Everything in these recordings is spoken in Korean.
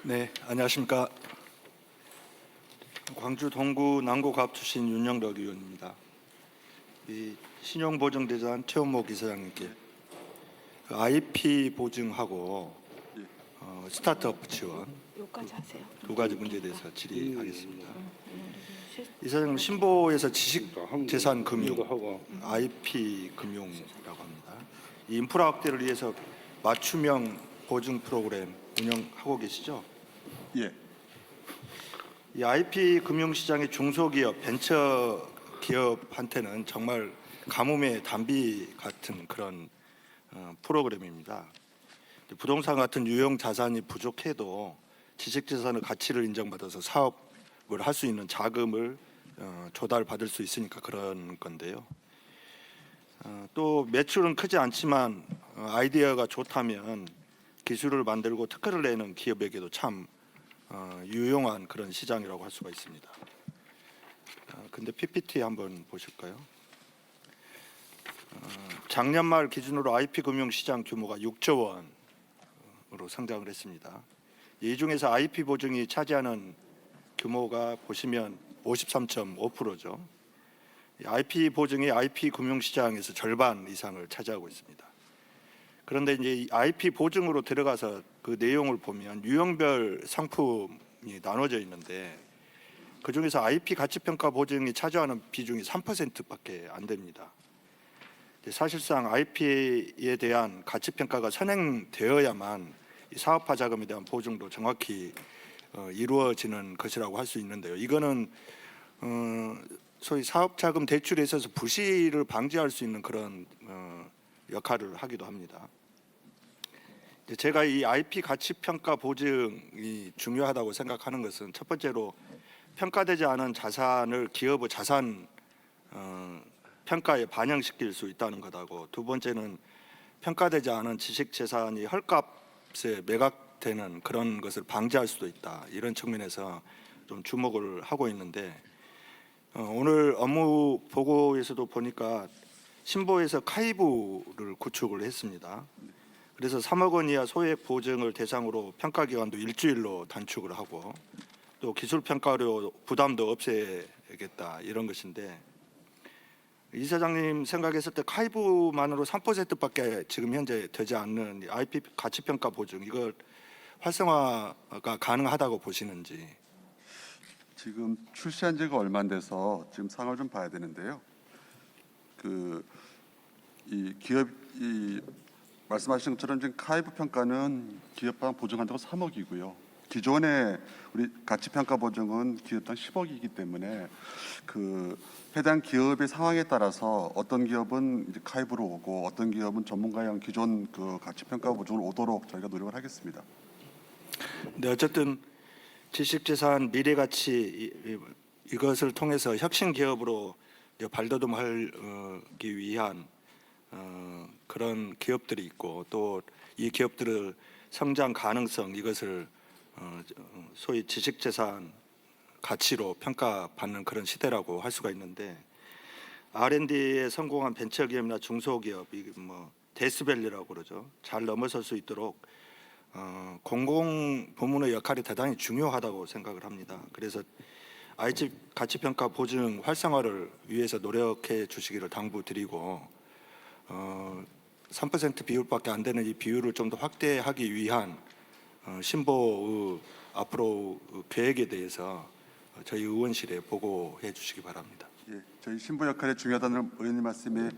네, 안녕하십니까. 광주 동구 남구갑 출신 윤영덕 의원입니다. 이 신용보증대잔 최원목 이사장님께 그 IP 보증하고 스타트업 지원 여기까지 하세요. 두 가지 문제에 대해서 질의하겠습니다. 이사장님, 신보에서 지식재산 금융, IP 금융이라고 합니다. 이 인프라 확대를 위해서 맞춤형 보증 프로그램 운영하고 계시죠? 예. 이 IP 금융시장의 중소기업, 벤처 기업한테는 정말 가뭄의 단비 같은 그런 프로그램입니다. 부동산 같은 유형 자산이 부족해도 지식재산의 가치를 인정받아서 사업을 할 수 있는 자금을 조달받을 수 있으니까 그런 건데요. 또 매출은 크지 않지만 아이디어가 좋다면 기술을 만들고 특허를 내는 기업에게도 참 유용한 그런 시장이라고 할 수가 있습니다. 근데 PPT 한번 보실까요? 작년 말 기준으로 IP 금융 시장 규모가 6조 원으로 성장을 했습니다. 이 중에서 IP 보증이 차지하는 규모가 보시면 53.5%죠. IP 보증이 IP 금융 시장에서 절반 이상을 차지하고 있습니다. 그런데 이제 IP 보증으로 들어가서 그 내용을 보면 유형별 상품이 나눠져 있는데 그 중에서 IP 가치평가 보증이 차지하는 비중이 3%밖에 안 됩니다. 사실상 IP에 대한 가치평가가 선행되어야만 이 사업화 자금에 대한 보증도 정확히 이루어지는 것이라고 할 수 있는데요. 이거는 소위 사업자금 대출에 있어서 부실을 방지할 수 있는 그런 역할을 하기도 합니다. 제가 이 IP 가치평가 보증이 중요하다고 생각하는 것은 첫 번째로 평가되지 않은 자산을 기업의 자산 평가에 반영시킬 수 있다는 것하고, 두 번째는 평가되지 않은 지식재산이 헐값에 매각되는 그런 것을 방지할 수도 있다, 이런 측면에서 좀 주목을 하고 있는데 오늘 업무 보고에서도 보니까 신보에서 카이브를 구축을 했습니다. 그래서 3억 원 이하 소액 보증을 대상으로 평가 기간도 일주일로 단축을 하고 또 기술 평가료 부담도 없애겠다, 이런 것인데 이 사장님 생각했을 때 카이브만으로 3%밖에 지금 현재 되지 않는 IP 가치 평가 보증, 이걸 활성화가 가능하다고 보시는지. 지금 출시한 지가 얼마 안 돼서 지금 상황을 좀 봐야 되는데요. 이 기업이 말씀하신 것처럼 지금 카이브 평가는 기업당 보증한다고 3억이고요. 기존의 우리 가치 평가 보증은 기업당 10억이기 때문에 그 해당 기업의 상황에 따라서 어떤 기업은 이제 카이브로 오고 어떤 기업은 전문가형 기존 그 가치 평가 보증으로 오도록 저희가 노력을 하겠습니다. 네, 어쨌든 지식재산 미래가치 이것을 통해서 혁신 기업으로 발돋움하기 위한 그런 기업들이 있고 또 이 기업들의 성장 가능성, 이것을 소위 지식재산 가치로 평가받는 그런 시대라고 할 수가 있는데, R&D에 성공한 벤처기업이나 중소기업, 데스밸리라고 그러죠, 잘 넘어설 수 있도록 공공 부문의 역할이 대단히 중요하다고 생각을 합니다. 그래서 IP 가치평가 보증 활성화를 위해서 노력해 주시기를 당부드리고 3% 비율밖에 안 되는 이 비율을 좀 더 확대하기 위한 신보의 앞으로 계획에 대해서 저희 의원실에 보고해 주시기 바랍니다. 예, 저희 신부 역할이 중요하다는 의원님 말씀에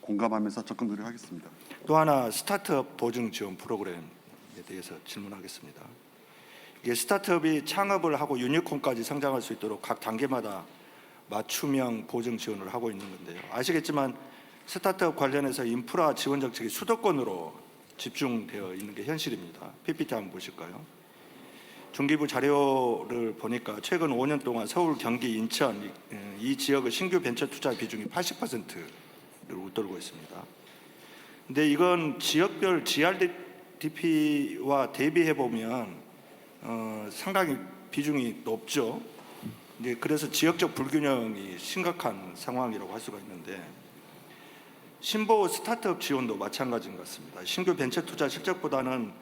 공감하면서 적극 노력하겠습니다. 또 하나, 스타트업 보증 지원 프로그램에 대해서 질문하겠습니다. 이게 스타트업이 창업을 하고 유니콘까지 성장할 수 있도록 각 단계마다 맞춤형 보증 지원을 하고 있는 건데요. 아시겠지만 스타트업 관련해서 인프라 지원 정책이 수도권으로 집중되어 있는 게 현실입니다. PPT 한번 보실까요? 중기부 자료를 보니까 최근 5년 동안 서울, 경기, 인천 이 지역의 신규 벤처 투자 비중이 80%를 웃돌고 있습니다. 근데 이건 지역별 GRDP와 대비해 보면 상당히 비중이 높죠. 그래서 지역적 불균형이 심각한 상황이라고 할 수가 있는데, 신보 스타트업 지원도 마찬가지인 것 같습니다. 신규 벤처 투자 실적보다는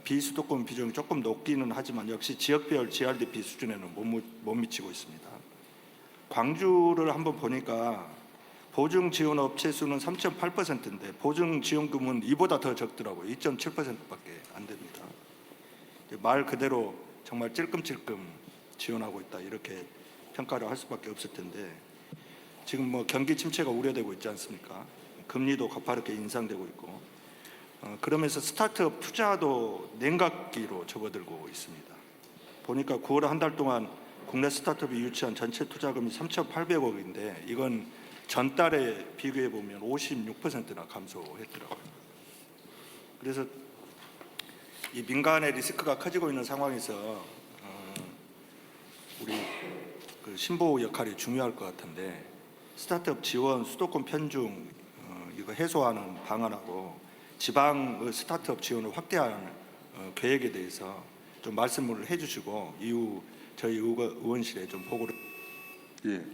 비수도권 비중이 조금 높기는 하지만 역시 지역별 GRDP 수준에는 못 미치고 있습니다. 광주를 한번 보니까 보증 지원 업체 수는 3.8%인데 보증 지원금은 이보다 더 적더라고요. 2.7%밖에 안 됩니다. 말 그대로 정말 찔끔찔끔 지원하고 있다 이렇게 평가를 할 수밖에 없을 텐데 지금 뭐 경기 침체가 우려되고 있지 않습니까? 금리도 가파르게 인상되고 있고 그러면서 스타트업 투자도 냉각기로 접어들고 있습니다. 보니까 9월 한 달 동안 국내 스타트업이 유치한 전체 투자금이 3,800억인데 이건 전달에 비교해 보면 56%나 감소했더라고요. 그래서 이 민간의 리스크가 커지고 있는 상황에서 우리 그 신보 역할이 중요할 것 같은데 스타트업 지원, 수도권 편중 이거 해소하는 방안하고 지방 스타트업 지원을 확대하는 계획에 대해서 좀 말씀을 해주시고 이후 저희 의원실에 좀 보고를. 예.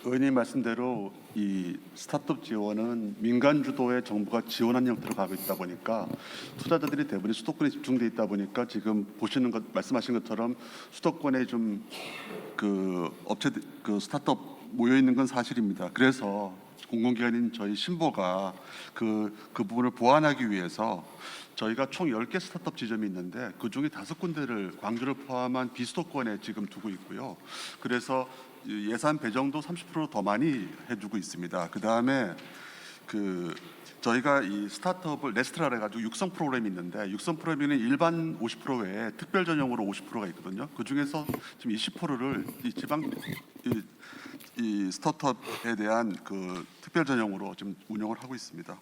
의원님 말씀대로 이 스타트업 지원은 민간 주도의 정부가 지원한 형태로 가고 있다 보니까 투자자들이 대부분 수도권에 집중돼 있다 보니까 지금 보시는 것 말씀하신 것처럼 수도권에 좀 그 업체 그 스타트업 모여 있는 건 사실입니다. 그래서 공공기관인 저희 신보가 그 부분을 보완하기 위해서 저희가 총 10개 스타트업 지점이 있는데 그중에 5군데를 광주를 포함한 비수도권에 지금 두고 있고요. 그래서 예산 배정도 30% 더 많이 해주고 있습니다. 그 다음에 저희가 이 스타트업을 네스트라를 해가지고 육성 프로그램이 있는데 육성 프로그램에는 일반 50% 외에 특별 전형으로 50%가 있거든요. 그 중에서 지금 20%를 이 지방 이 스타트업에 대한 그 특별 전형으로 지금 운영을 하고 있습니다.